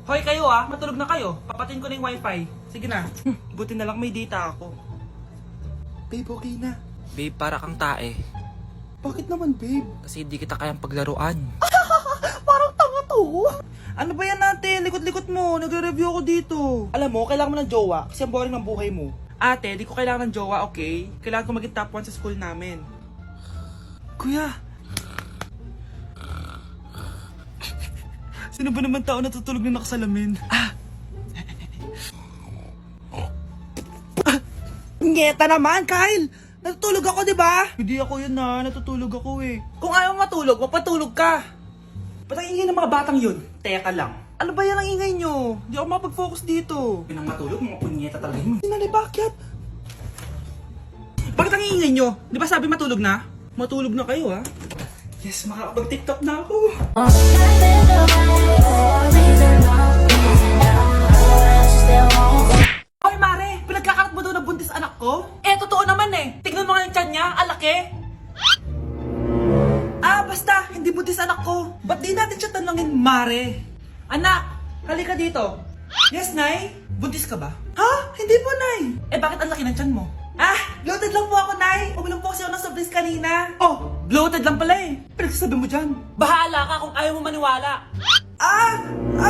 Hoy kayo matulog na kayo. Papatin ko na yung wifi. Sige na. Buti na lang may data ako. Babe, okay na. Babe, para kang tae. Bakit naman, babe? Kasi hindi kita kayang paglaruan. Parang tanga to. Ano ba yan ate? Likot-likot mo. Nagre-review ako dito. Alam mo, kailangan mo ng jowa kasi ang boring ng buhay mo. Ate, di ko kailangan ng jowa, okay? Kailangan ko maging top 1 sa school namin. Kuya! Sino ba naman tao natutulog na nakasalamin? Ngeta naman, Kyle! Natutulog ako, di ba? Hindi ako yun natutulog ako eh. Kung ayaw matulog, mapatulog ka. Ba't ang ingay ng mga batang yun? Teka lang. Ano ba yan ang ingay nyo? Hindi ako mapag-focus dito. Pinang matulog, mga punyeta talaga yun. Sinali, bakit? Bakit ang ingay nyo? Di ba sabi matulog na? Matulog na kayo Yes, makakapag-tiktok na ako. Hoy, Mare! Pinagkakarat mo daw na buntis anak ko? Totoo naman eh. Tignan mo nga yung tiyan niya, alaki. Basta, hindi buntis anak ko. Ba't di natin siya tanongin, Mare? Anak, halika dito. Yes, Nay? Buntis ka ba? Ha? Hindi po, Nay. Bakit ang laki ng tiyan mo? Bloated lang po ako, Nay. Uminom po kasi ako ng sobris kanina. Oh, bloated lang pala eh. Pinagsasabi mo dyan. Bahala ka kung ayaw mo maniwala.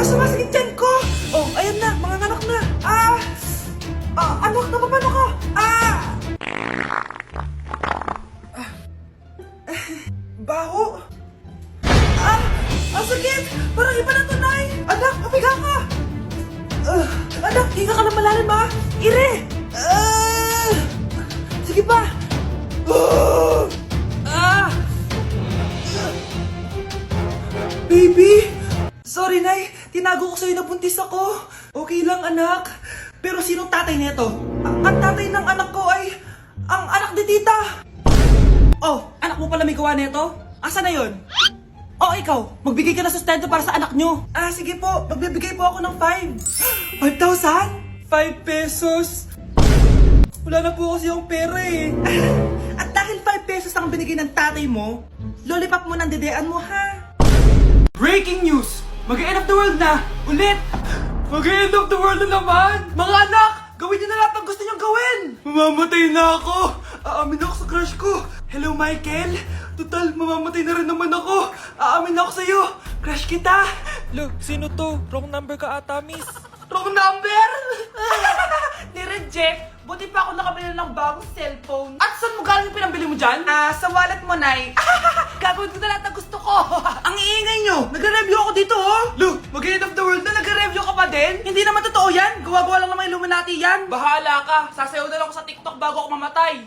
Sumasakit tiyan ko. Oh, ayun na, mga anak na. Anak, napapano ka? Baho. Ang sakit. Parang iba na to, Nay. Anak, papiga ka. Anak, hinga ka na malalim, Ire. Sige pa. Baby! Sorry, Nay. Tinago ko sa'yo na buntis ako. Okay lang, anak. Pero sinong tatay nito? Ang tatay ng anak ko ay ang anak ni tita. Oh, anak mo pala may gawa nito? Asa na yun? Oh, ikaw, magbigay ka na sustento para sa anak nyo. Sige po, magbibigay po ako ng 5. 5,000? 5 pesos. Wala na po kasi yung pera eh. At dahil 5 pesos ang binigay ng tatay mo, lollipop mo ng dedean mo, ha? Breaking news! Mag-end of the world na! Ulit! Mag-end of the world na naman! Mga anak, gawin niyo na lahat ng gusto niyong gawin! Mamamatay na ako! Aamin ako sa crush ko! Hello, Michael! Total, mamamatay na rin naman ako! Aamin ako sa'yo! Crush kita! Look, sino to? Wrong number ka ata, miss. Wrong number! Ni-reject! Buti pa ako nakabili ng bagong cellphone. At saan mo galing yung pinambili mo dyan? Sa wallet mo, Nay. Gagawin ko na lahat ng gusto ko. Ang iingay nyo! Nagre-review ako dito, Look, mag-end of the world na! Nagre-review ka pa din? Hindi naman totoo yan. Gawa-gawa lang naman Illuminati yan. Bahala ka! Sasayaw na lang ako sa TikTok bago ako mamatay!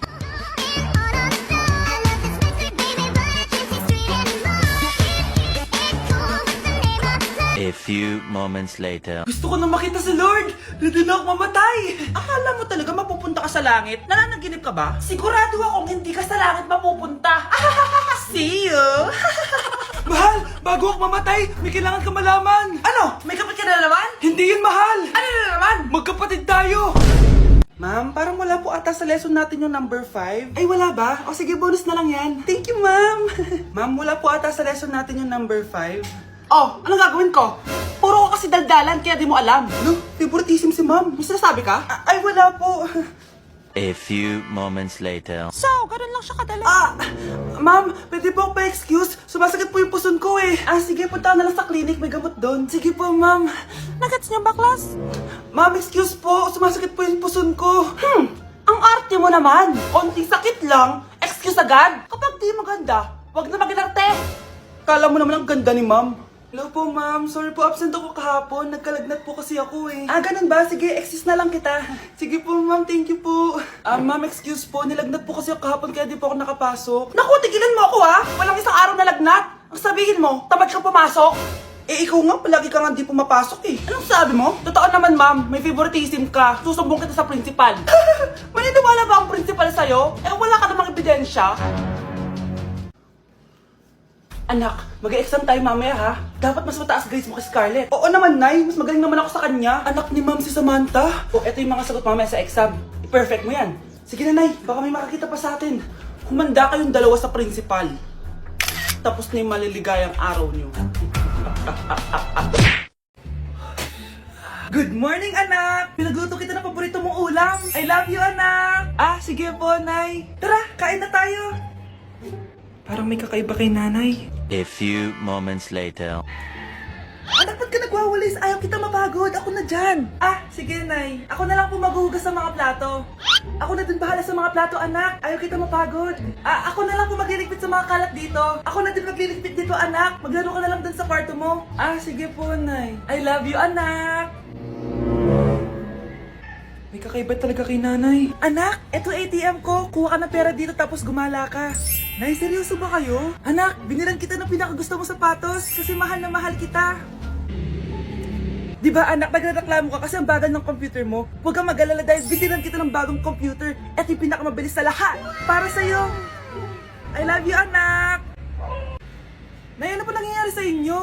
A few moments later. Gusto ko na makita si Lord. Ready na ako mamatay. Akala mo talaga mapupunta ka sa langit? Nananaginip ka ba? Sigurado akong hindi ka sa langit mapupunta. See you. Mahal! Bago ako mamatay, may kailangan ka malaman! Ano? May kapit ka na naman? Hindi yun, mahal! Ano na naman? Magkapatid tayo! Ma'am, parang wala po ata sa lesson natin yung number 5. Ay, wala ba? O sige, bonus na lang yan. Thank you, ma'am. Ma'am, wala po ata sa lesson natin yung number 5. Oh, anong gagawin ko? Puro ko kasi daldalan, kaya di mo alam. No, favoritism si ma'am. May sinasabi ka? Ay, wala po. A few moments later. So, ganun lang siya kadali. Ma'am, pwede po pa-excuse? Sumasakit po yung puson ko eh. Sige, punta na lang sa clinic, may gamot doon. Sige po, ma'am. Nagets niyo ba, class? Ma'am, excuse po, sumasakit po yung puson ko. Ang arte mo naman. Konting sakit lang, excuse agad. Kapag di maganda, wag na mag-inarte. Kala mo naman ang ganda ni ma'am. Hello po, ma'am. Sorry po, absent ako kahapon. Nagkalagnat po kasi ako eh. Ganun ba? Sige, excuse na lang kita. Sige po, ma'am. Thank you po. Ma'am, excuse po. Nilagnat po kasi ako kahapon kaya di po ako nakapasok. Naku, tigilan mo ako Walang isang araw na lagnat. Ang sabihin mo, tamad kang pumasok? Ikaw nga, palagi ka nga di pumapasok eh. Anong sabi mo? Totoo naman, ma'am. May favoritism ka. Susumbong kita sa principal. Maniniwala ba ang principal sa'yo? Wala ka namang ebidensya. Anak, mag-exam tayo mamaya ha. Dapat mas mataas grades mo kay Scarlett. Oo naman, Nay. Mas magaling naman ako sa kanya. Anak ni ma'am si Samantha. Eto yung mga sagot mamaya sa exam. I-perfect mo yan. Sige na, Nay. Baka may makakita pa sa atin. Humanda kayong dalawa sa principal. Tapos na yung maliligayang araw niyo. Good morning, anak! Pinagluto kita ng paborito mong ulam. I love you, anak! Sige po, Nay. Tara, kain na tayo. Parang may kakaiba kay nanay. A few moments later. Anak, ba't ka nagwawalis? Ayaw kita mapagod. Ako na dyan. Sige, Nay. Ako na lang po maghuhugas sa mga plato. Ako na din bahala sa mga plato, anak. Ayaw kita mapagod. Ako na lang po magliligpit sa mga kalat dito. Ako na din magliligpit dito, anak. Maglaro ka na lang dun sa kwarto mo. Sige po, Nay. I love you, anak. May kakaiba talaga kay nanay. Anak, eto ATM ko. Kuha ka ng pera dito tapos gumala ka. Nay, seryoso ba kayo? Anak, binilan kita ng pinakagusto mong sapatos kasi mahal na mahal kita. Di ba anak, nagreklamo ka kasi ang bagal ng computer mo? Huwag kang mag-alala dahil binilan kita ng bagong computer at yung pinakamabilis sa lahat. Para sa'yo. I love you, anak. Nay, ano pa nangyayari sa inyo?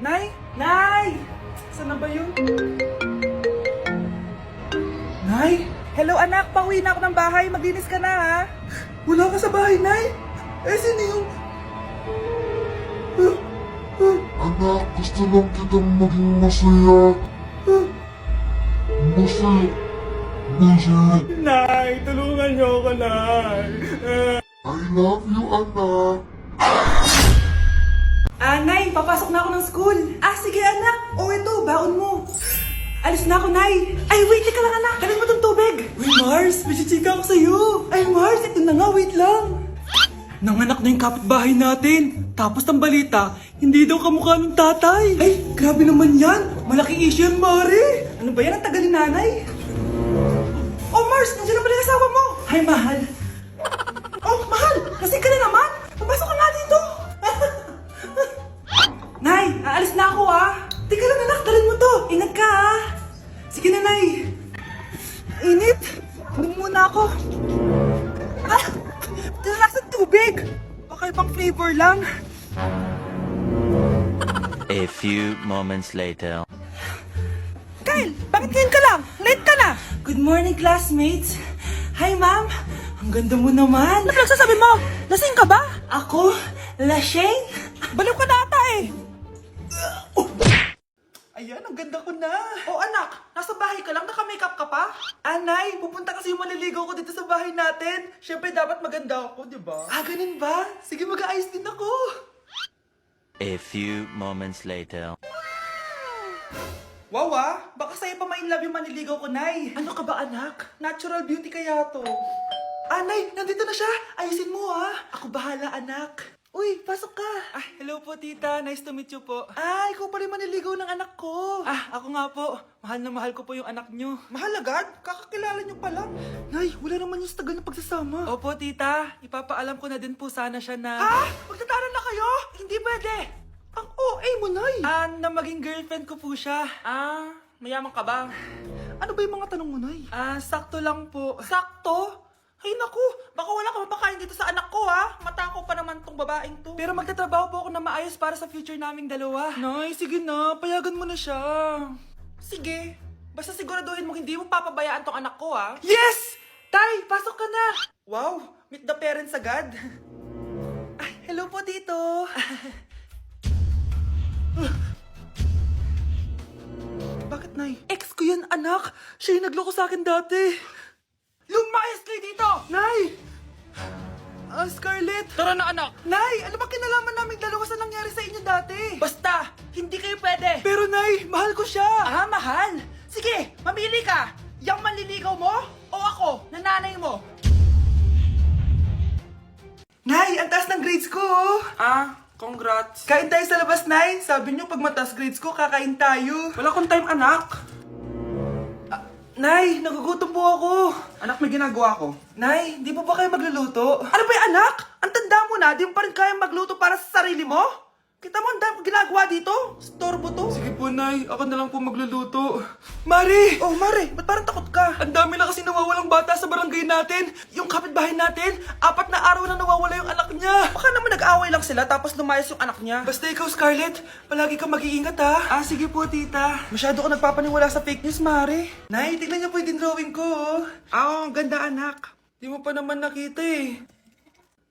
Nay? Nay! Saan na ba yun? Nay? Hello anak, pauwi na ako ng bahay. Maglinis ka na ha. Wala ka sa bahay, Nay? Sino yung... Anak, gusto lang kitang maging masaya. Masaya. Nay, tulungan niyo ako, Nay. I love you, anak. Nay, papasok na ako ng school. Sige anak. Ito, baon mo. Alis na ako, Nay. Wait, ka lang anak. Dalhin mo tong tubig. Uy, Mars, may chichika ako sa'yo. Mars, ito na nga, wait lang. Nanganak na yung kapitbahay natin. Tapos ang balita, hindi daw kamukha ng tatay. Grabe naman yan. Malaking issue yan, Mari. Ano ba yan? Ang tagal ni nanay. Mars, nandiyan na pala yung asawa mo. Mahal. Mahal, lasing ka na naman. Papasok ka nga dito. Nay, aalis na ako Teka lang anak, dalhin mo to. Ingat ka Sige na, Nay. Init. Inom muna ako. Lasang tubig. Baka ibang flavor lang. A few moments later. Kyle, bakit ngayon ka lang? Late ka na. Good morning, classmates. Hi, ma'am. Ang ganda mo naman. Ano pinagsasabi mo? Lasing ka ba? Ako? Lasing? Baliw ka na ata Ayan, ang ganda ko na. Anak, nasa bahay ka lang, naka-makeup ka pa? Anay, pupunta kasi yung maliligaw ko dito sa bahay natin. Siyempre, dapat maganda ako, di ba? Ganun ba? Sige, mag-aayos din ako. A few moments later. Wow baka sa'yo pa ma-inlove yung maniligaw ko, Nay. Ano ka ba, anak? Natural beauty kaya to. Nay, nandito na siya. Ayusin mo, Ako bahala, anak. Uy, pasok ka. Hello po, tita. Nice to meet you po. Ikaw pa rin maniligaw ng anak ko. Ako nga po. Mahal na mahal ko po yung anak nyo. Mahal agad? Kakakilala nyo pa lang. Nay, wala naman yung tagal na pagsasama. Opo, tita. Ipapaalam ko na din po sana siya na... Magtataran na kayo? Hindi pwede. Ang OA mo, Nay. Na maging girlfriend ko po siya. Mayaman ka ba? Ano ba yung mga tanong mo, Nay? Sakto lang po. Sakto? Ay naku, baka wala ka mapakain dito sa anak ko Matako pa naman tong babaeng to. Pero magtatrabaho po ako na maayos para sa future naming dalawa. Nay, sige na, payagan mo na siya. Sige, basta siguraduhin mo hindi mo papabayaan tong anak ko Yes! Tay, pasok ka na. Wow, meet the parents agad. Hello po dito. Bakit, Nay? Ex ko yan, anak. Siya yung nagloko sa akin dati. Lumayas kayo dito! Nay! Scarlett! Tara na anak! Nay! Ano ba kinalaman namin dalawa sa nangyari sa inyo dati? Basta! Hindi kayo pwede! Pero Nay, mahal ko siya! Mahal? Sige, mamili ka! Yang manliligaw mo o ako, nanay mo? Nay, ang taas ng grades ko Congrats. Kain tayo sa labas, Nay. Sabi niyo pag mataas grades ko, kakain tayo. Wala akong time, anak. Nay, nagugutom po ako. Anak, may ginagawa ko. Nay, di po ba kayo magluluto? Ano ba yung anak? Ang tanda mo na, di mo pa rin kaya magluto para sa sarili mo? Kita mo, ang dami ko ginagawa dito. Storbo to. Sige po, Nay. Ako na lang po magluluto. Mari! Mari, ba't parang takot ka? Ang dami na kasi nawawalang bata sa barangay natin. Yung kapitbahay natin, 4 na araw na nawawala yung anak niya. Baka naman nag-away lang sila tapos lumayas yung anak niya. Basta ikaw, Scarlett, palagi kang mag-iingat Sige po, tita. Masyado ko nagpapaniwala sa fake news, Mari. Nay, tignan niyo po yung drawing ko. Ang ganda, anak. Di mo pa naman nakita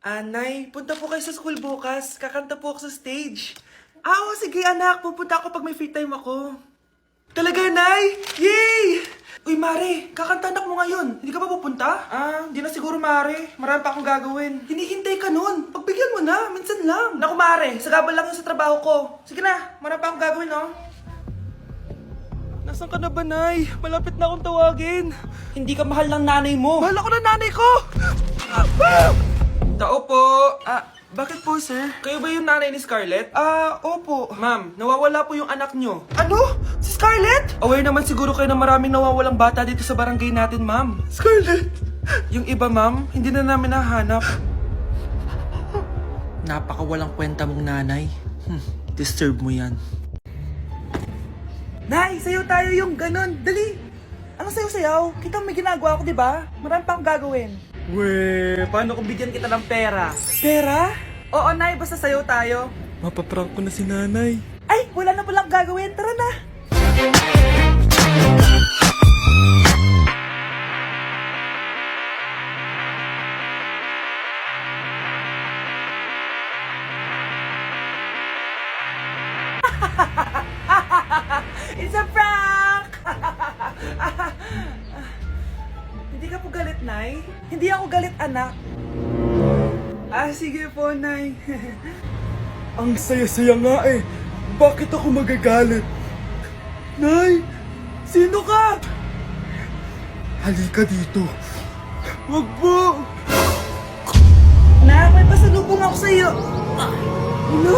Nay, punta po kayo sa school bukas. Kakanta po ako sa stage. Sige anak, pupunta ako pag may free time ako. Talaga, Nay? Yay! Uy, Mare, kakanta anak mo ngayon. Hindi ka pa pupunta? Hindi na siguro, Mare. Marami pa akong gagawin. Hinihintay ka nun. Pagbigyan mo na, minsan lang. Naku, Mare, sagabal lang yun sa trabaho ko. Sige na, marami pa akong gagawin, no? Nasaan ka na ba, Nay? Malapit na akong tawagin. Hindi ka mahal ng nanay mo. Mahal ako ng nanay ko! Tao po. Bakit po, sir? Kayo ba yung nanay ni Scarlett? Opo. Ma'am, nawawala po yung anak nyo. Ano? Si Scarlett? Aware naman siguro kayo na maraming nawawalang bata dito sa barangay natin, ma'am. Scarlett! Yung iba, ma'am, hindi na namin nahanap. Napakawalang kwenta mong nanay. Disturb mo yan. Nay, sayo tayo yung ganon. Dali! Anong sayo-sayaw? Kita may ginagawa ko, di ba? Marami pa akong gagawin. Weh, paano kung bigyan kita ng pera? Pera? Oo, Nay, basta sayo tayo. Mapaprank ko na si nanay. Ay, wala na palang gagawin. Tara na! It's a prank! Hindi ka po galit, Nay? Hindi ako galit, anak. Sige po, Nay. Ang saya-saya nga eh. Bakit ako magagalit? Nay! Sino ka? Halika dito. Wag po! Nak, may pasalubong ako sa'yo. Ano?